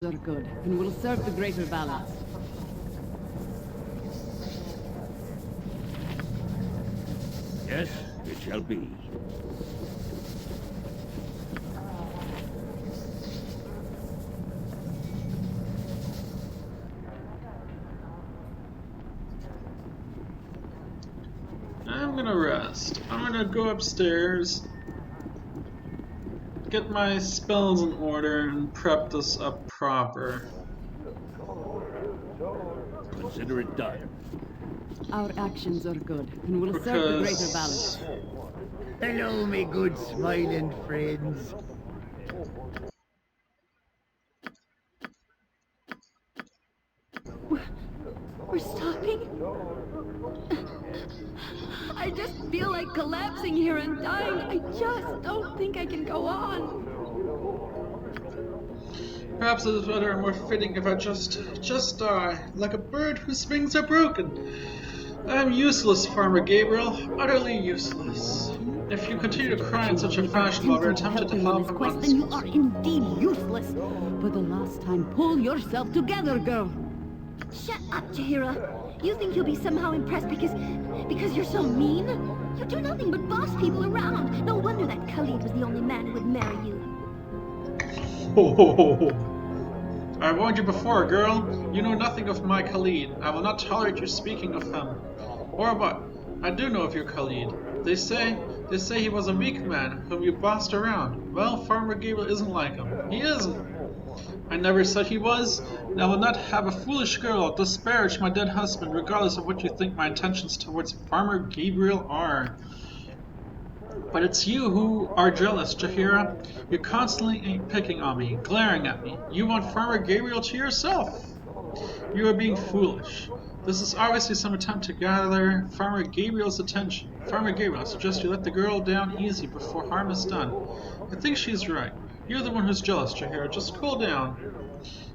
Are good and will serve the greater balance. Yes, it shall be. I'm gonna rest. I'm gonna go upstairs, get my spells in order, and prep this up proper. Consider it done. Our actions are good and will serve the greater balance. Because Hello, me good smiling friends. We're stopping? I just feel like collapsing here and dying. I just don't think I can go on. perhaps it is better and more fitting if I just die, like a bird whose wings are broken. I am useless, Farmer Gabriel, utterly useless. If you continue to cry in such a fashion while we're attempting to help him on Then his you are indeed useless. For the last time, pull yourself together, girl. Shut up, Jahira. You think you'll be somehow impressed because you're so mean? You do nothing but boss people around. No wonder that Khalid was the only man who would marry you. I warned you before, girl. You know nothing of my Khalid. I will not tolerate you speaking of him. Or what? I do know of your Khalid. They say he was a weak man whom you bossed around. Well, Farmer Gabriel isn't like him. He isn't. I never said he was, and I will not have a foolish girl disparage my dead husband regardless of what you think my intentions towards Farmer Gabriel are. But it's you who are jealous, Jahira. You're constantly picking on me, glaring at me. You want Farmer Gabriel to yourself. You are being foolish. This is obviously some attempt to gather Farmer Gabriel's attention. Farmer Gabriel, I suggest you let the girl down easy before harm is done. I think she's right. You're the one who's jealous, Jahira. Just cool down.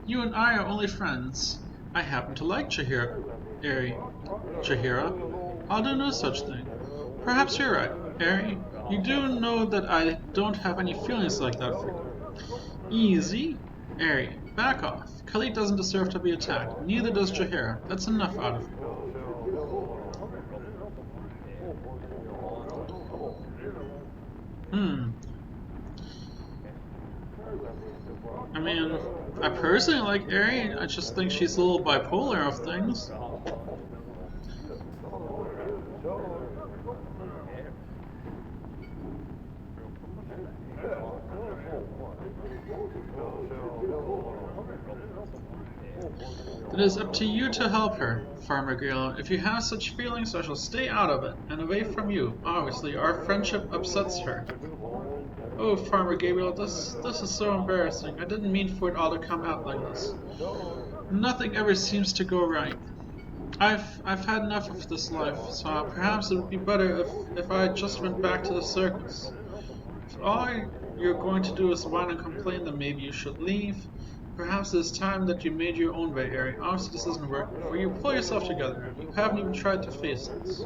You and I are only friends. I happen to like Jahira. Jahira? I'll do no such thing. Perhaps you're right, Ari. You do know that I don't have any feelings like that for you. Easy. Ari, back off. Khalid doesn't deserve to be attacked. Neither does Jahira. That's enough out of you. I mean, I personally like Ari. I just think she's a little bipolar of things. It is up to you to help her, Farmer Gabriel. If you have such feelings, I shall stay out of it and away from you. Obviously, our friendship upsets her. Oh, Farmer Gabriel, this is so embarrassing. I didn't mean for it all to come out like this. Nothing ever seems to go right. I've had enough of this life, so perhaps it would be better if I just went back to the circus. If all you're going to do is whine and complain, then maybe you should leave. Perhaps it's time that you made your own way, Ari. Obviously this isn't working for you. Pull yourself together. You haven't even tried to face this.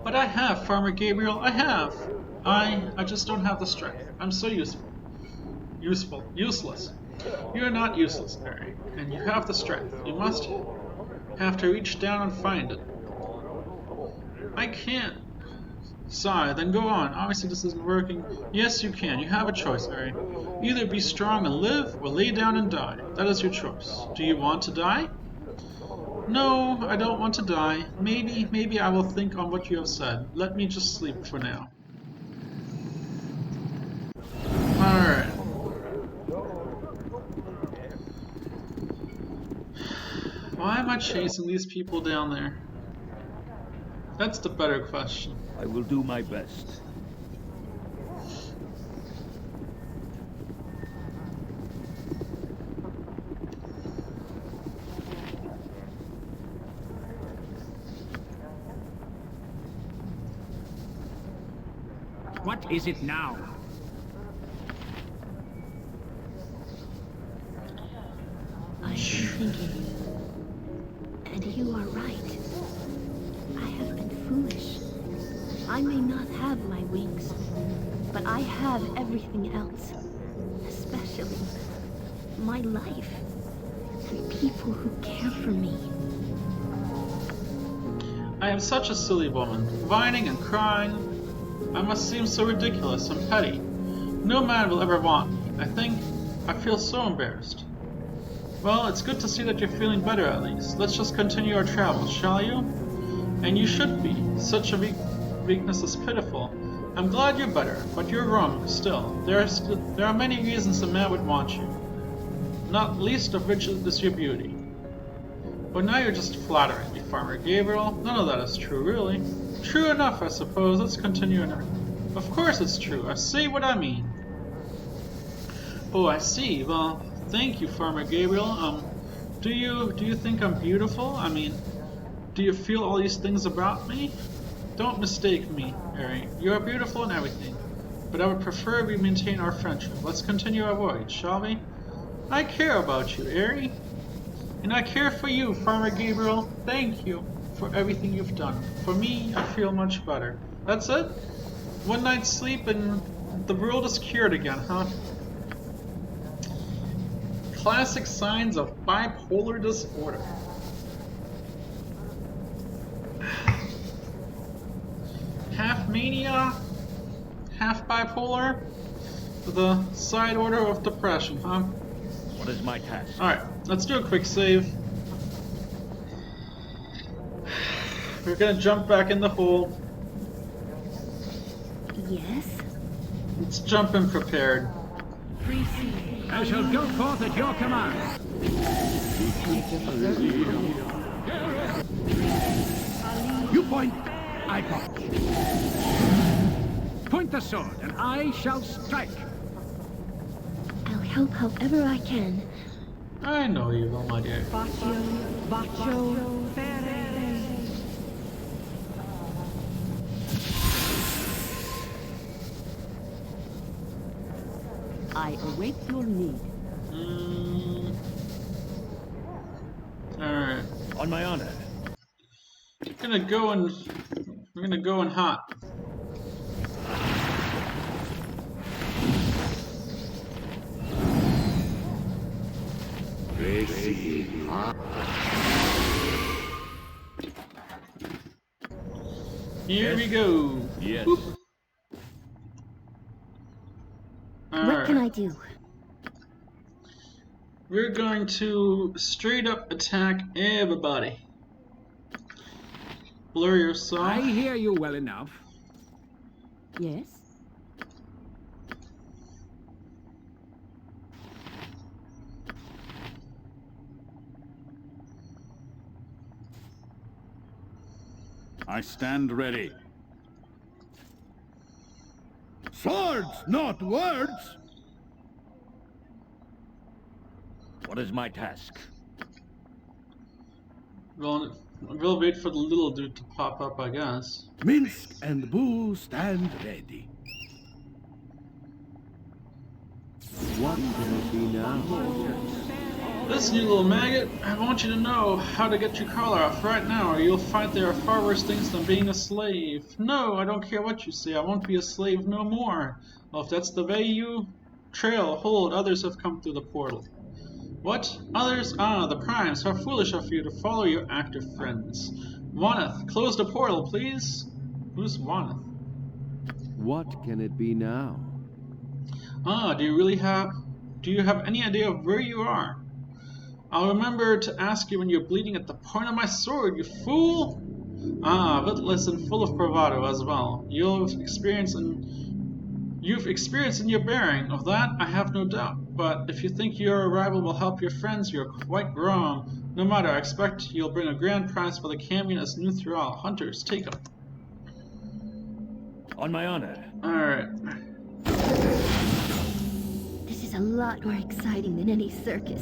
But I have, Farmer Gabriel, I have. I just don't have the strength. I'm so useless. You're not useless, Ari, and you have the strength. You must have to reach down and find it. I can't. Sigh, then go on. Obviously this isn't working. Yes, you can. You have a choice, Ari. Either be strong and live, or lay down and die. That is your choice. Do you want to die? No, I don't want to die. Maybe I will think on what you have said. Let me just sleep for now. Alright. Why am I chasing these people down there? That's the better question. I will do my best. What is it now? I've been thinking, and you are right. I have been foolish. I may not have my wings, but I have everything else, especially my life, and people who care for me. I am such a silly woman, whining and crying. I must seem so ridiculous and petty. No man will ever want me. I feel so embarrassed. Well, it's good to see that you're feeling better at least. Let's just continue our travels, shall you? And you should be. Such a weakness is pitiful. I'm glad you're better, but you're wrong still. There are many reasons a man would want you, not least of which is your beauty. But now you're just flattering me, Farmer Gabriel. None of that is true, really. True enough, I suppose. Let's continue. Of course it's true. I see what I mean. Oh, I see. Well, thank you, Farmer Gabriel. Do you think I'm beautiful? I mean, do you feel all these things about me? Don't mistake me, Harry. You are beautiful and everything. But I would prefer we maintain our friendship. Let's continue our voyage, shall we? I care about you, Harry. And I care for you, Farmer Gabriel. Thank you for everything you've done. For me, I feel much better. That's it? One night's sleep and the world is cured again, huh? Classic signs of bipolar disorder. Half mania, half bipolar, the side order of depression, huh? What is my task? Alright, let's do a quick save. We're gonna jump back in the hole. Yes? Let's jump in prepared. I shall go forth at your command. You point, I point. Point the sword, and I shall strike. I'll help however I can. I know you will, my dear. I await your need. Alright. On my honor. We're gonna go in hot. Here we go. Yes. What can I do? We're going to straight up attack everybody. Blur yourself. I hear you well enough. Yes? I stand ready. Swords, not words! What is my task? We'll wait for the little dude to pop up, I guess. Minsk and Boo stand ready. What can it be now? Listen, you little maggot, I want you to know how to get your collar off right now, or you'll find there are far worse things than being a slave. No, I don't care what you say, I won't be a slave no more. Well, if that's the way you trail, hold, others have come through the portal. What? Others? Ah, the primes. How foolish of you to follow your active friends. Waneth, close the portal, please. Who's Waneth? What can it be now? Ah, do you have any idea of where you are? I'll remember to ask you when you're bleeding at the point of my sword, you fool! Ah, witless and full of bravado as well. You've experience in your bearing, of that I have no doubt. But if you think your arrival will help your friends, you're quite wrong. No matter, I expect you'll bring a grand prize for the Camion as new throughout. Hunters, take them. On my honor. Alright. This is a lot more exciting than any circus.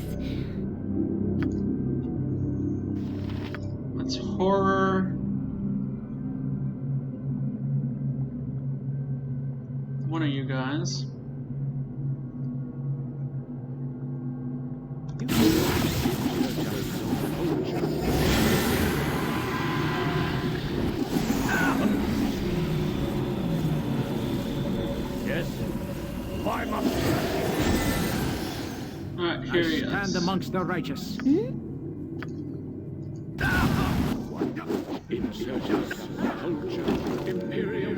It's horror. One of you guys. Yes. Climb up. Alright, Here I he stand is. amongst the righteous. Insurgents, culture, imperial.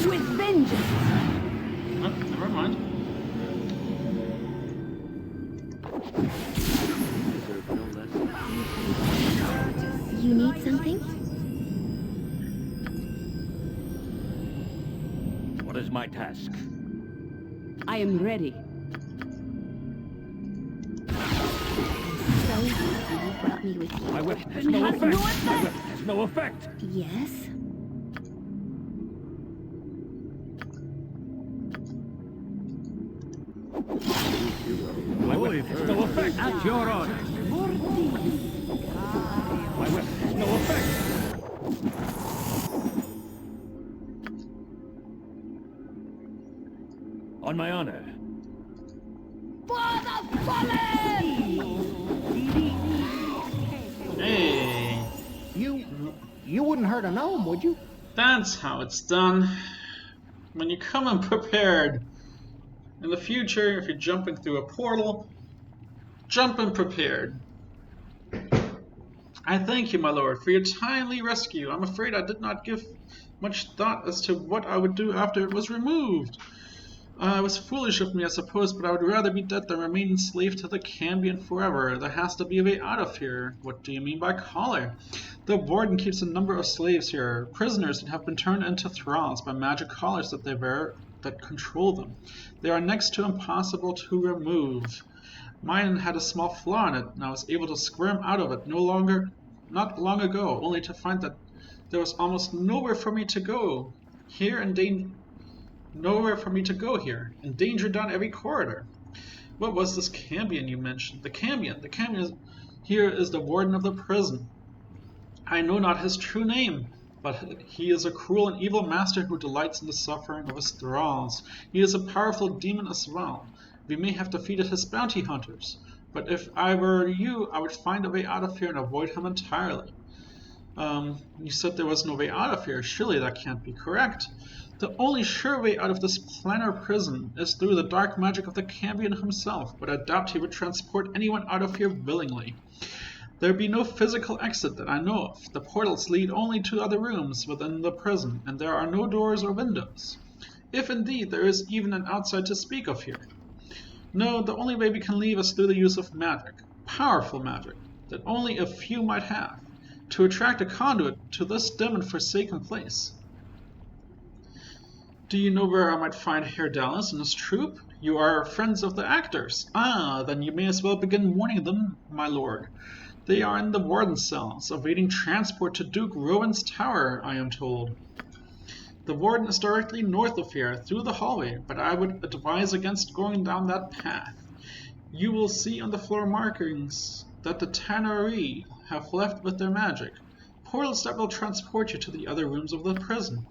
With vengeance! Oh, never mind. Deserve no less. You need something? What is my task? I am ready. So you brought me with you. My weapon has no effect. My weapon has no effect. Yes? My weapon has no effect. At your order. My weapon has no effect. On my honor. For the fallen! Hey, You wouldn't hurt a gnome, would you? that's how it's done. When you come unprepared. In the future, if you're jumping through a portal, jump unprepared. I thank you, my lord, for your timely rescue. I'm afraid I did not give much thought as to what I would do after it was removed. It was foolish of me, I suppose, but I would rather be dead than remain enslaved to the Cambion forever. There has to be a way out of here. What do you mean by collar? The warden keeps a number of slaves here, prisoners that have been turned into thralls by magic collars that they wear that control them. They are next to impossible to remove. Mine had a small flaw in it, and I was able to squirm out of it not long ago, only to find that there was almost nowhere for me to go. Nowhere for me to go here, and danger down every corridor. What was this Cambion you mentioned? The Cambion here is the warden of the prison. I know not his true name, but he is a cruel and evil master who delights in the suffering of his thralls. He is a powerful demon as well. We may have defeated his bounty hunters, but if I were you, I would find a way out of here and avoid him entirely. You said there was no way out of here. Surely that can't be correct. The only sure way out of this planar prison is through the dark magic of the Cambion himself, but I doubt he would transport anyone out of here willingly. There be no physical exit that I know of. The portals lead only to other rooms within the prison, and there are no doors or windows. If indeed there is even an outside to speak of here. No, the only way we can leave is through the use of magic. Powerful magic, that only a few might have, to attract a conduit to this dim and forsaken place. Do you know where I might find Herr Dallas and his troop? You are friends of the actors. Ah, then you may as well begin warning them, my lord. They are in the warden's cells, awaiting transport to Duke Rowan's tower, I am told. The warden is directly north of here, through the hallway, but I would advise against going down that path. You will see on the floor markings that the Tannery have left with their magic. Portals that will transport you to the other rooms of the prison.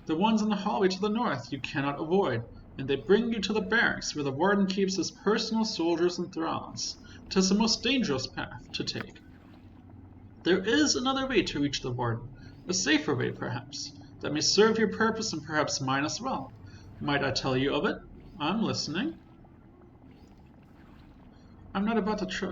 The ones in the hallway to the north you cannot avoid, and they bring you to the barracks where the warden keeps his personal soldiers and thralls. 'Tis the most dangerous path to take. There is another way to reach the warden, a safer way perhaps, that may serve your purpose and perhaps mine as well. Might I tell you of it? I'm listening. I'm not about to try.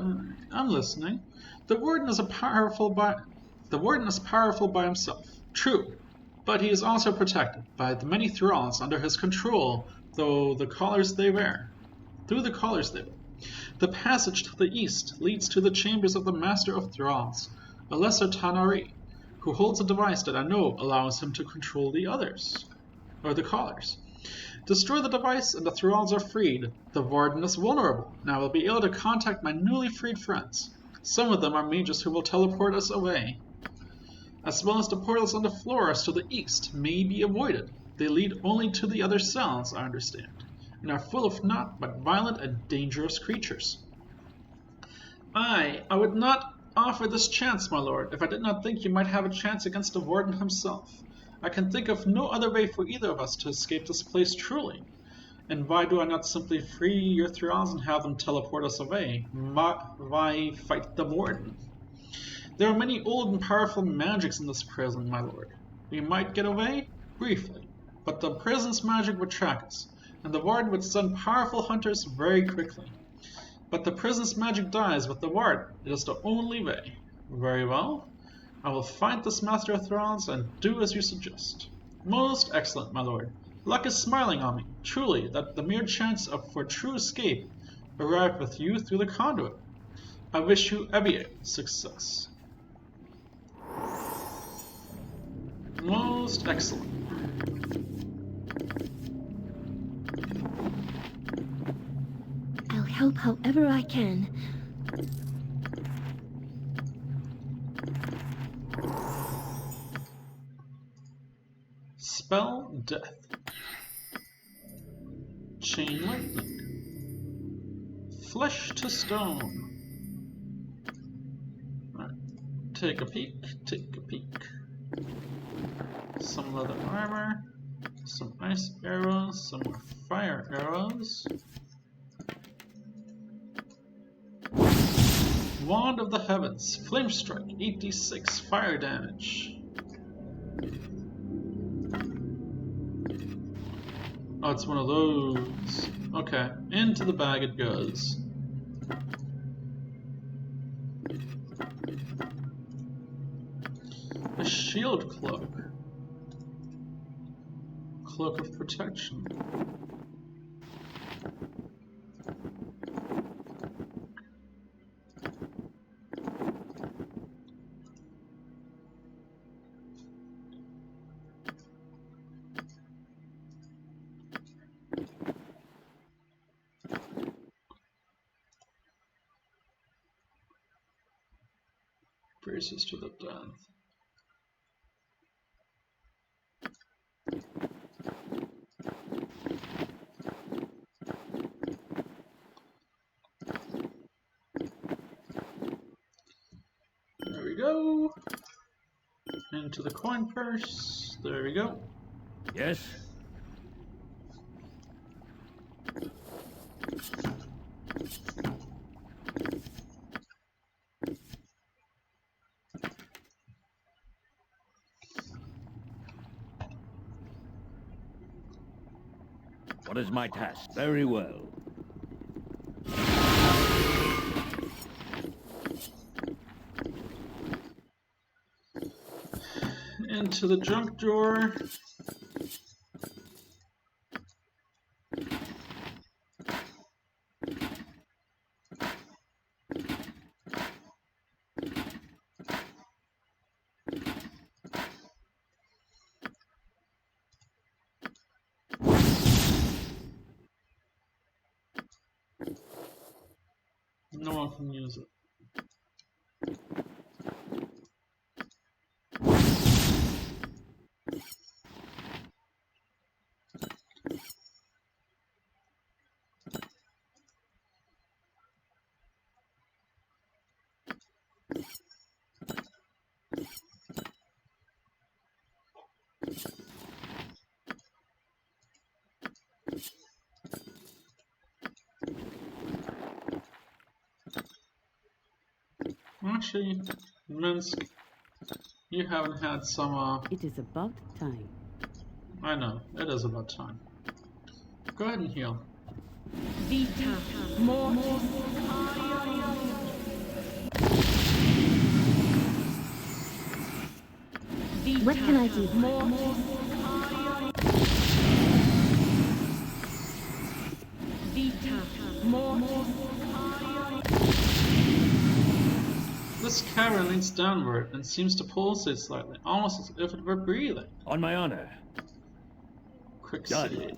I'm listening. The warden is powerful by himself. True. But he is also protected by the many thralls under his control, through the collars they wear. The passage to the east leads to the chambers of the Master of Thralls, a lesser Tanari, who holds a device that I know allows him to control the others, or the collars. Destroy the device and the thralls are freed. The warden is vulnerable, and I will be able to contact my newly freed friends. Some of them are mages who will teleport us away. As well as the portals on the floors to the east may be avoided. They lead only to the other cells, I understand, and are full of naught but violent and dangerous creatures. I would not offer this chance, my lord, if I did not think you might have a chance against the warden himself. I can think of no other way for either of us to escape this place truly. And why do I not simply free your thralls and have them teleport us away? Why fight the warden? There are many old and powerful magics in this prison, my lord. We might get away, briefly, but the prison's magic would track us, and the warden would send powerful hunters very quickly. But the prison's magic dies with the ward. It is the only way. Very well. I will find this Master of Thrones and do as you suggest. Most excellent, my lord. Luck is smiling on me. Truly, that the mere chance for true escape arrived with you through the conduit. I wish you every success. Most excellent. I'll help however I can. Spell Death. Chain Lightning. Flesh to Stone. Alright. Take a peek, take a peek. Some leather armor. Some ice arrows, some more fire arrows. Wand of the Heavens. Flame Strike. 8d6 fire damage. Oh, it's one of those. Okay, into the bag it goes. A shield cloak. Cloak of protection. Braces to the death. There we go. Into the coin purse. There we go. Yes? What is my task? Very well. Into the junk drawer. No one can use it. Actually, Minsk, you haven't had some, It is about time. I know, it is about time. Go ahead and heal. Vita, more. What can I do? Vita, more. This cavern leans downward and seems to pulsate slightly, almost as if it were breathing. On my honor. Quick Done. save.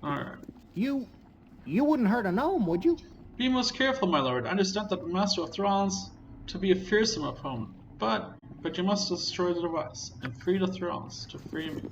Alright. You wouldn't hurt a gnome, would you? Be most careful, my lord. I understand that the Master of Thrones to be a fearsome opponent, but you must destroy the device and free the Thrones to free me.